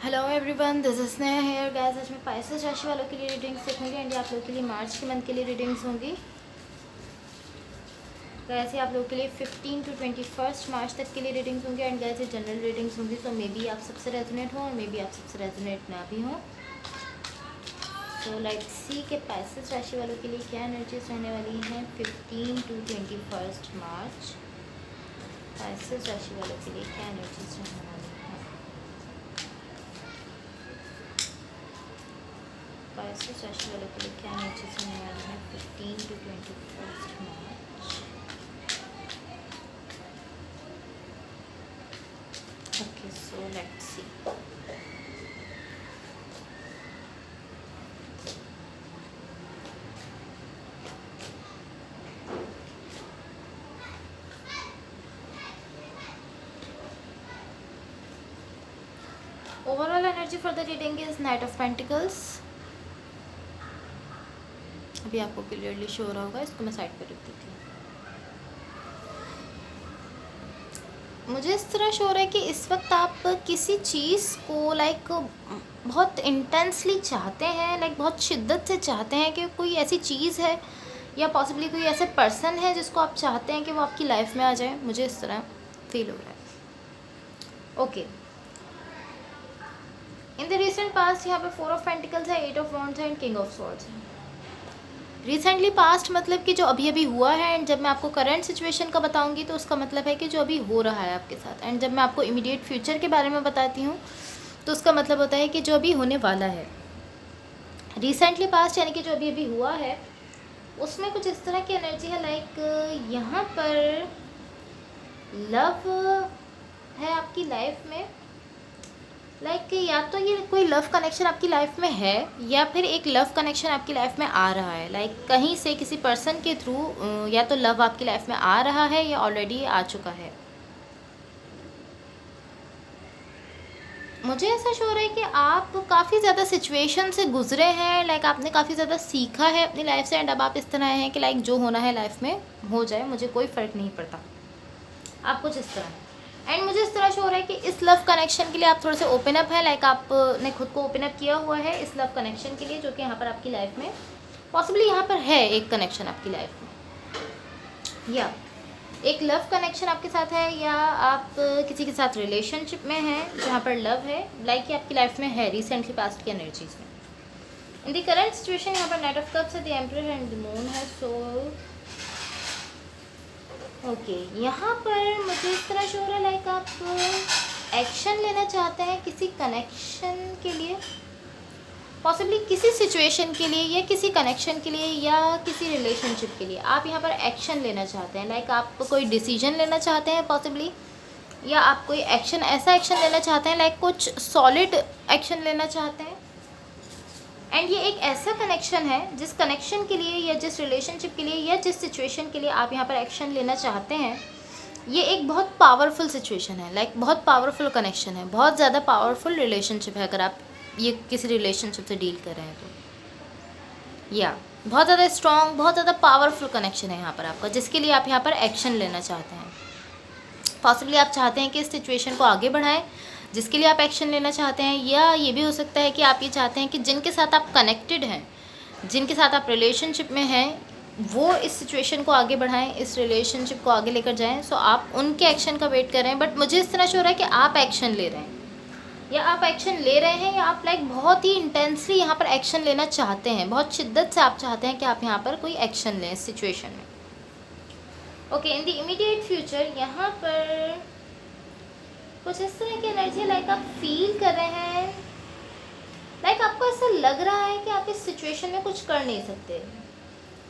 Hello everyone, this is Sneha hair guys. आज मैं Pisces राशि वालों के लिए रीडिंग्स देखूंगी एंड ये आप लोगों के लिए मार्च के मंथ के लिए रीडिंग्स होंगी। गाइस ये आप लोगों के लिए 15 टू 21 मार्च तक के लिए रीडिंग्स होंगी एंड गाइस ये जनरल रीडिंग्स होंगी। सो मे बी आप सबसे रेजोनेट हो और मे बी आप सबसे रेजोनेट ना भी हो। सो लेट्स सी के पाइसेस राशि वालों के लिए क्या एनर्जीज रहने वाली हैं 15 टू 21 मार्च। पाइसेस राशि वालों के लिए क्या एनर्जीज रहने वाली हैं पाइसेस राशि वालों के लिए क्या एनर्जीज रहने वाली हैं 15 to 21 March. Okay, so let's see. Overall energy for the reading is Knight of Pentacles. अभी आपको क्लियरली शो हो रहा होगा, इसको मैं साइड पे रख देती हूँ। मुझे इस तरह शो हो रहा है कि इस वक्त आप किसी चीज़ को बहुत इंटेंसली चाहते हैं, बहुत शिद्दत से चाहते हैं कि कोई ऐसी चीज़ है या पॉसिबली कोई ऐसे पर्सन है जिसको आप चाहते हैं कि वो आपकी लाइफ में आ जाए। मुझे इस तरह फील हो रहा है। Okay, in the recent past यहाँ पे 4 ऑफ पेंटिकल्स है, 8 ऑफ वॉन्ड्स है एंड किंग ऑफ स्वॉर्ड्स है। रिसेंटली पास्ट मतलब कि जो अभी अभी हुआ है, एंड जब मैं आपको करंट सिचुएशन का बताऊंगी तो उसका मतलब है कि जो अभी हो रहा है आपके साथ। एंड जब मैं आपको इमीडिएट फ्यूचर के बारे में बताती हूँ तो उसका मतलब होता है कि जो अभी होने वाला है। रिसेंटली पास्ट यानी कि जो अभी अभी हुआ है उसमें कुछ इस तरह की एनर्जी है, यहाँ पर लव है आपकी लाइफ में। या तो ये कोई लव कनेक्शन आपकी लाइफ में है या फिर एक लव कनेक्शन आपकी लाइफ में आ रहा है। कहीं से किसी पर्सन के थ्रू या तो लव आपकी लाइफ में आ रहा है या ऑलरेडी आ चुका है। मुझे ऐसा शो हो रहा है कि आप काफ़ी ज़्यादा सिचुएशन से गुजरे हैं, आपने काफ़ी ज़्यादा सीखा है अपनी लाइफ से, एंड अब आप इस तरह हैं कि जो होना है लाइफ में हो जाए, मुझे कोई फ़र्क नहीं पड़ता। आप कुछ इस तरह। एंड मुझे इस तरह शो हो रहा है कि इस लव कनेक्शन के लिए आप थोड़े से ओपन अप है, आपने खुद को ओपन अप किया हुआ है इस लव कनेक्शन के लिए, जो कि यहाँ पर आपकी लाइफ में पॉसिबली यहाँ पर है एक कनेक्शन आपकी लाइफ में, या एक लव कनेक्शन आपके साथ है, या आप किसी के साथ रिलेशनशिप में हैं जहाँ पर लव है, कि आपकी लाइफ में है रिसेंटली पास्ट की एनर्जीज में। इन द करंट सिचुएशन यहाँ पर नाइट ऑफ कप्स है, the emperor and the moon है। सो ओके, यहाँ पर मुझे इस तरह शो हो रहा है आप एक्शन लेना चाहते हैं किसी कनेक्शन के लिए, पॉसिबली किसी सिचुएशन के लिए या किसी कनेक्शन के लिए या किसी रिलेशनशिप के लिए आप यहाँ पर एक्शन लेना चाहते हैं। आप कोई डिसीजन लेना चाहते हैं पॉसिबली, या आप कोई एक्शन ऐसा एक्शन लेना चाहते हैं कुछ सॉलिड एक्शन लेना चाहते हैं। एंड ये एक ऐसा कनेक्शन है जिस कनेक्शन के लिए या जिस रिलेशनशिप के लिए या जिस सिचुएशन के लिए आप यहाँ पर एक्शन लेना चाहते हैं, ये एक बहुत पावरफुल सिचुएशन है, बहुत पावरफुल कनेक्शन है, बहुत ज़्यादा पावरफुल रिलेशनशिप है। अगर आप ये किसी रिलेशनशिप से डील कर रहे हैं तो या बहुत ज़्यादा स्ट्रॉन्ग, बहुत ज़्यादा पावरफुल कनेक्शन है यहाँ पर आपका, जिसके लिए आप यहाँ पर एक्शन लेना चाहते हैं। पॉसिबली आप चाहते हैं कि इस सिचुएशन को आगे बढ़ाएं, जिसके लिए आप एक्शन लेना चाहते हैं, या ये भी हो सकता है कि आप ये चाहते हैं कि जिनके साथ आप कनेक्टेड हैं, जिनके साथ आप रिलेशनशिप में हैं, वो इस सिचुएशन को आगे बढ़ाएं, इस रिलेशनशिप को आगे लेकर जाएं। सो आप उनके एक्शन का वेट कर रहे हैं, बट मुझे इस तरह से हो रहा है कि आप एक्शन ले रहे हैं, या आप एक्शन ले रहे हैं, या आप बहुत ही इंटेंसली यहाँ पर एक्शन लेना चाहते हैं, बहुत शिद्दत से आप चाहते हैं कि आप यहाँ पर कोई एक्शन लें इस सिचुएशन में। Okay, in the immediate future यहाँ पर कुछ इस तरह की एनर्जी आप फील कर रहे हैं, आपको ऐसा लग रहा है कि आप इस सिचुएशन में कुछ कर नहीं सकते।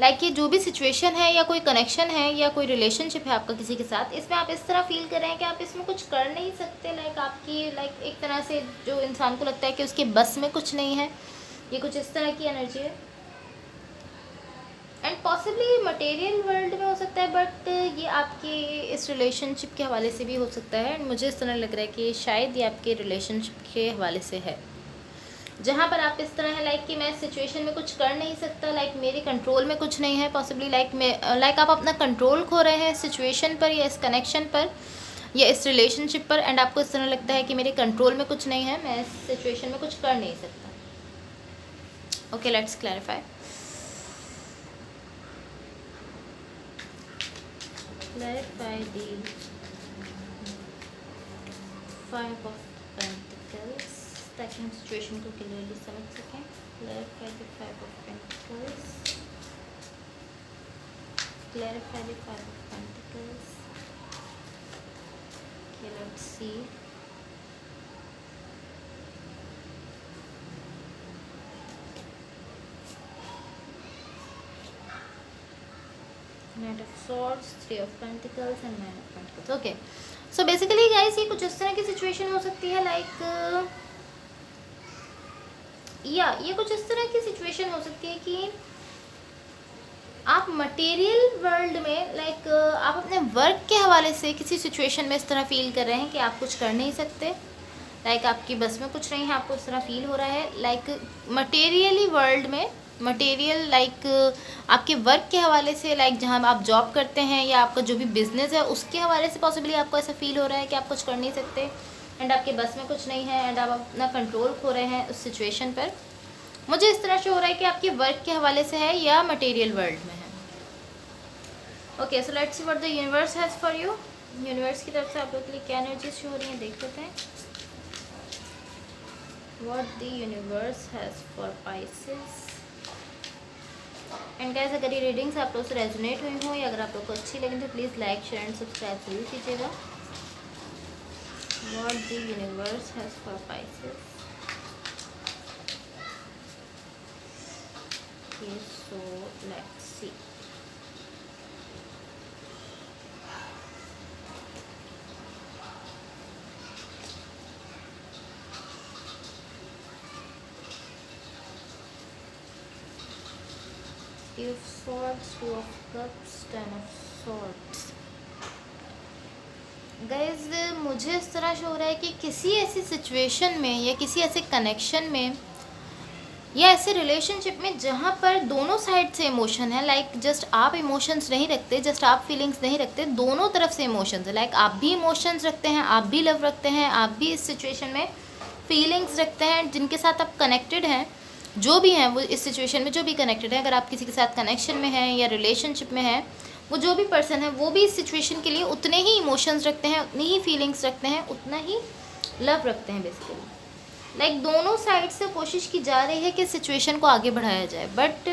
ये जो भी सिचुएशन है या कोई कनेक्शन है या कोई रिलेशनशिप है आपका किसी के साथ, इसमें आप इस तरह फील कर रहे हैं कि आप इसमें कुछ कर नहीं सकते। आपकी एक तरह से जो इंसान को लगता है कि उसके बस में कुछ नहीं है, ये कुछ इस तरह की एनर्जी है। एंड पॉसिबली मटेरियल वर्ल्ड में हो सकता है, बट ये आपके इस रिलेशनशिप के हवाले से भी हो सकता है। एंड मुझे इस तरह लग रहा है कि शायद ये आपके रिलेशनशिप के हवाले से है, जहाँ पर आप इस तरह है कि मैं इस सिचुएशन में कुछ कर नहीं सकता, मेरे कंट्रोल में कुछ नहीं है। पॉसिबली आप अपना कंट्रोल खो रहे हैं इस सिचुएशन पर या इस कनेक्शन पर, या इस रिलेशनशिप पर, एंड आपको इस तरह लगता है कि मेरे कंट्रोल में कुछ नहीं है, मैं इस सिचुएशन में कुछ कर नहीं सकता। Okay, let's clarify. Clarify the 5 of pentacles, ताकि हम सिचुएशन को क्लियरली समझ सकें। Clarify the 5 of pentacles, clarify the 5 of pentacles. Okay, let's see. Knight of Swords, 3 of Pentacles and 9 of Pentacles. Okay. So basically guys, ये कुछ इस तरह की सिचुएशन हो सकती है लाइक ये कुछ इस तरह की सिचुएशन हो सकती है कि आप मटेरियल वर्ल्ड में लाइक आप अपने वर्क के हवाले से किसी सिचुएशन में इस तरह फील कर रहे हैं कि आप कुछ कर नहीं सकते, लाइक आपकी बस में कुछ नहीं है, आपको इस तरह फील हो रहा है लाइक मटेरियली वर्ल्ड में, मटेरियल लाइक आपके वर्क के हवाले से, लाइक जहाँ आप जॉब करते हैं या आपका जो भी बिजनेस है उसके हवाले से पॉसिबली आपको ऐसा फील हो रहा है कि आप कुछ कर नहीं सकते एंड आपके बस में कुछ नहीं है एंड आप अपना कंट्रोल खो रहे हैं उस सिचुएशन पर। मुझे इस तरह से हो रहा है कि आपके वर्क के हवाले से है या मटेरियल वर्ल्ड में है। Okay, so let's see what the universe has for you. Universe की तरफ से आप लोग के लिए क्या एनर्जी शो हो रही हैं देख लेते हैं। What the universe has for Pisces. And guys, अगर ये रीडिंग्स आप लोग से रेजोनेट हुई हों या अगर आप लोग को अच्छी लगी तो please like share and subscribe जरूर कीजिएगा। What the universe has for Pisces. Okay, so let's see. Two of Swords, 2 of Cups, 10 of Swords. Guys, मुझे इस तरह से हो रहा है कि किसी ऐसी सिचुएशन में या किसी ऐसे कनेक्शन में या ऐसे रिलेशनशिप में जहाँ पर दोनों साइड से इमोशन है, लाइक जस्ट आप इमोशंस नहीं रखते, जस्ट आप फीलिंग्स नहीं रखते, दोनों तरफ से इमोशंस है, लाइक आप भी इमोशंस रखते हैं, आप भी लव रखते हैं, आप भी इस सिचुएशन में फीलिंग्स रखते हैं, जिनके साथ आप कनेक्टेड हैं, जो भी हैं वो इस सिचुएशन में जो भी कनेक्टेड है, अगर आप किसी के साथ कनेक्शन में हैं या रिलेशनशिप में हैं, वो जो भी पर्सन है वो भी इस सिचुएशन के लिए उतने ही इमोशंस रखते हैं, उतनी ही फीलिंग्स रखते हैं, उतना ही लव रखते हैं बेसिकली। लाइक दोनों साइड से कोशिश की जा रही है कि सिचुएशन को आगे बढ़ाया जाए, बट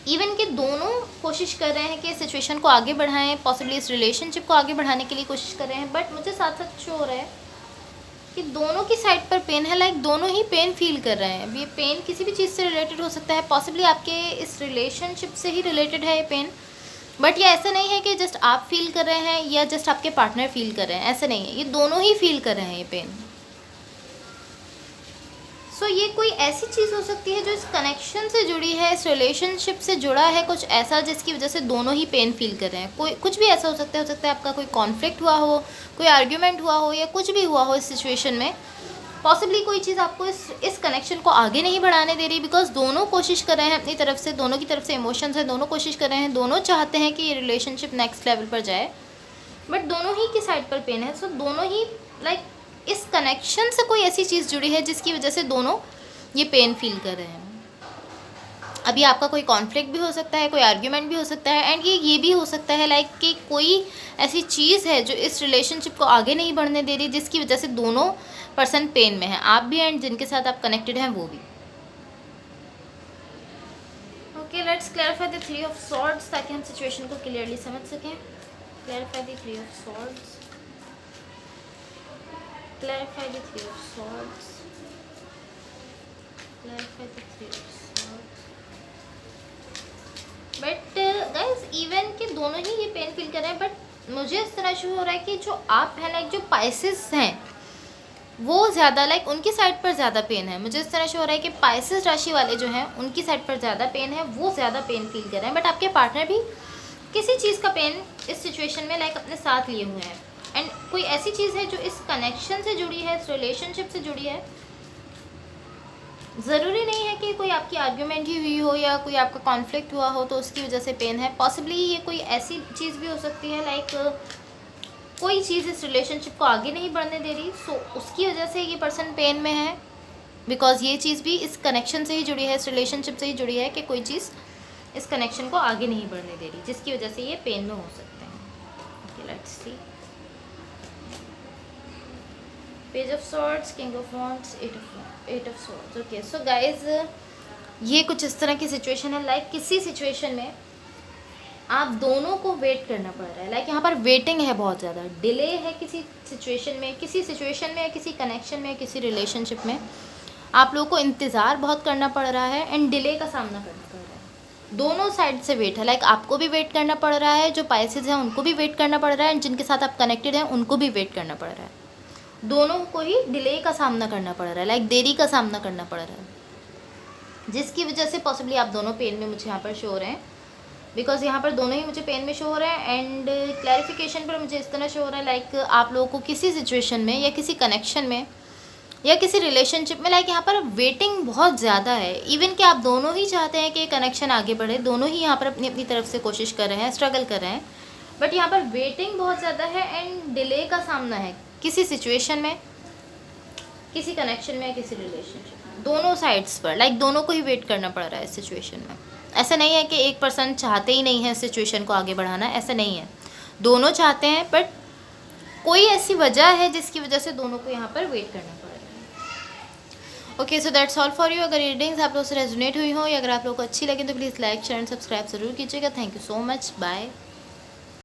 इवन कि दोनों कोशिश कर रहे हैं कि सिचुएशन को आगे बढ़ाएं, पॉसिबली इस रिलेशनशिप को आगे बढ़ाने के लिए कोशिश कर रहे हैं, बट मुझे साथ साथ शो हो रहा है कि दोनों की साइड पर पेन है, लाइक दोनों ही पेन फील कर रहे हैं। अब ये पेन किसी भी चीज़ से रिलेटेड हो सकता है, पॉसिबली आपके इस रिलेशनशिप से ही रिलेटेड है ये पेन, बट ये ऐसा नहीं है कि जस्ट आप फील कर रहे हैं या जस्ट आपके पार्टनर फील कर रहे हैं, ऐसा नहीं है, ये दोनों ही फील कर रहे हैं ये पेन। सो ये कोई ऐसी चीज़ हो सकती है जो इस कनेक्शन से जुड़ी है, इस रिलेशनशिप से जुड़ा है, कुछ ऐसा जिसकी वजह से दोनों ही पेन फील कर रहे हैं। कोई कुछ भी ऐसा हो सकता है आपका कोई कॉन्फ्लिक्ट हुआ हो, कोई आर्ग्यूमेंट हुआ हो या कुछ भी हुआ हो इस सिचुएशन में, पॉसिबली कोई चीज़ आपको इस कनेक्शन को आगे नहीं बढ़ाने दे रही, बिकॉज दोनों कोशिश कर रहे हैं अपनी तरफ से, दोनों की तरफ से इमोशंस हैं, दोनों कोशिश कर रहे हैं, दोनों चाहते हैं कि ये रिलेशनशिप नेक्स्ट लेवल पर जाए, बट दोनों ही की साइड पर पेन है। सो दोनों ही लाइक इस कनेक्शन से कोई ऐसी चीज़ जुड़ी है जिसकी वजह से दोनों ये पेन फील कर रहे हैं। अभी आपका कोई कॉन्फ्लिक्ट भी हो सकता है, कोई आर्ग्यूमेंट भी हो सकता है, एंड ये भी हो सकता है लाइक कि कोई ऐसी चीज़ है जो इस रिलेशनशिप को आगे नहीं बढ़ने दे रही, जिसकी वजह से दोनों पर्सन पेन में है, आप भी एंड जिनके साथ आप कनेक्टेड हैं वो भी। Okay, let's clarify the 3 of swords ताकि हम सिचुएशन को क्लियरली समझ सकें। Clarify the 3 of swords, clarify the 3 of swords, clarify the 3 of swords। But guys, even के दोनों ही ये पेन फील कर रहे हैं, बट मुझे इस तरह से हो रहा है कि जो आप हैं लाइक जो पाइसेस हैं वो ज़्यादा लाइक उनकी साइड पर ज़्यादा पेन है। मुझे इस तरह से हो रहा है कि पाइसेस राशि वाले जो हैं उनकी साइड पर ज़्यादा पेन है, वो ज़्यादा पेन फील कर रहे हैं, बट आपके पार्टनर भी किसी चीज़ का पेन इस सिचुएशन में लाइक अपने साथ लिए हुए हैं, एंड कोई ऐसी चीज़ है जो इस कनेक्शन से जुड़ी है, इस रिलेशनशिप से जुड़ी है। ज़रूरी नहीं है कि कोई आपकी आर्ग्यूमेंट ही हुई हो या कोई आपका कॉन्फ्लिक्ट हुआ हो तो उसकी वजह से पेन है, पॉसिबली ये कोई ऐसी चीज़ भी हो सकती है लाइक कोई चीज़ इस रिलेशनशिप को आगे नहीं बढ़ने दे रही, सो उसकी वजह से ये पर्सन पेन में है, बिकॉज ये चीज़ भी इस कनेक्शन से ही जुड़ी है, इस रिलेशनशिप से ही जुड़ी है कि कोई चीज़ इस कनेक्शन को आगे नहीं बढ़ने दे रही, जिसकी वजह से ये पेन में हो सकते हैं. Okay, let's see. Page of swords, king of wands, eight of swords. Okay, so guys ये कुछ इस तरह की सिचुएशन है, लाइक किसी सिचुएशन में आप दोनों को वेट करना पड़ रहा है. लाइक यहाँ पर वेटिंग है, बहुत ज़्यादा डिले है किसी सिचुएशन में या किसी कनेक्शन में, किसी रिलेशनशिप में आप लोगों को इंतज़ार बहुत करना पड़ रहा है एंड डिले का सामना करना पड़ रहा है. दोनों साइड से वेट है, लाइक आपको भी वेट करना पड़ रहा है, जो पाइसेस हैं उनको भी वेट करना पड़ रहा है, एंड जिनके साथ आप कनेक्टेड हैं उनको भी वेट करना पड़ रहा है. दोनों को ही डिले का सामना करना पड़ रहा है, लाइक देरी का सामना करना पड़ रहा है, जिसकी वजह से पॉसिबली आप दोनों पेन में मुझे यहाँ पर शो हो रहे हैं, बिकॉज यहाँ पर दोनों ही मुझे पेन में शो हो रहे हैं. एंड क्लैरिफिकेशन पर मुझे इस तरह शो हो रहा है, लाइक आप लोगों को किसी सिचुएशन में या किसी कनेक्शन में या किसी रिलेशनशिप में, लाइक यहाँ पर वेटिंग बहुत ज़्यादा है. इवन कि आप दोनों ही चाहते हैं कि कनेक्शन आगे बढ़े, दोनों ही यहाँ पर अपनी अपनी तरफ से कोशिश कर रहे हैं, स्ट्रगल कर रहे हैं, बट यहाँ पर वेटिंग बहुत ज़्यादा है एंड डिले का सामना है किसी सिचुएशन में, किसी कनेक्शन में या किसी रिलेशनशिप में, दोनों साइड्स पर. लाइक दोनों को ही वेट करना पड़ रहा है इस सिचुएशन में. ऐसा नहीं है कि एक पर्सन चाहते ही नहीं है सिचुएशन को आगे बढ़ाना, ऐसा नहीं है. दोनों चाहते हैं, बट कोई ऐसी वजह है जिसकी वजह से दोनों को यहाँ पर वेट करना पड़ रहा है. Okay, so that's all for you. अगर रीडिंग्स आप लोगों से रेजोनेट हुई हो या अगर आप लोगों को अच्छी लगे तो please like share and subscribe ज़रूर कीजिएगा. Thank you so much. Bye.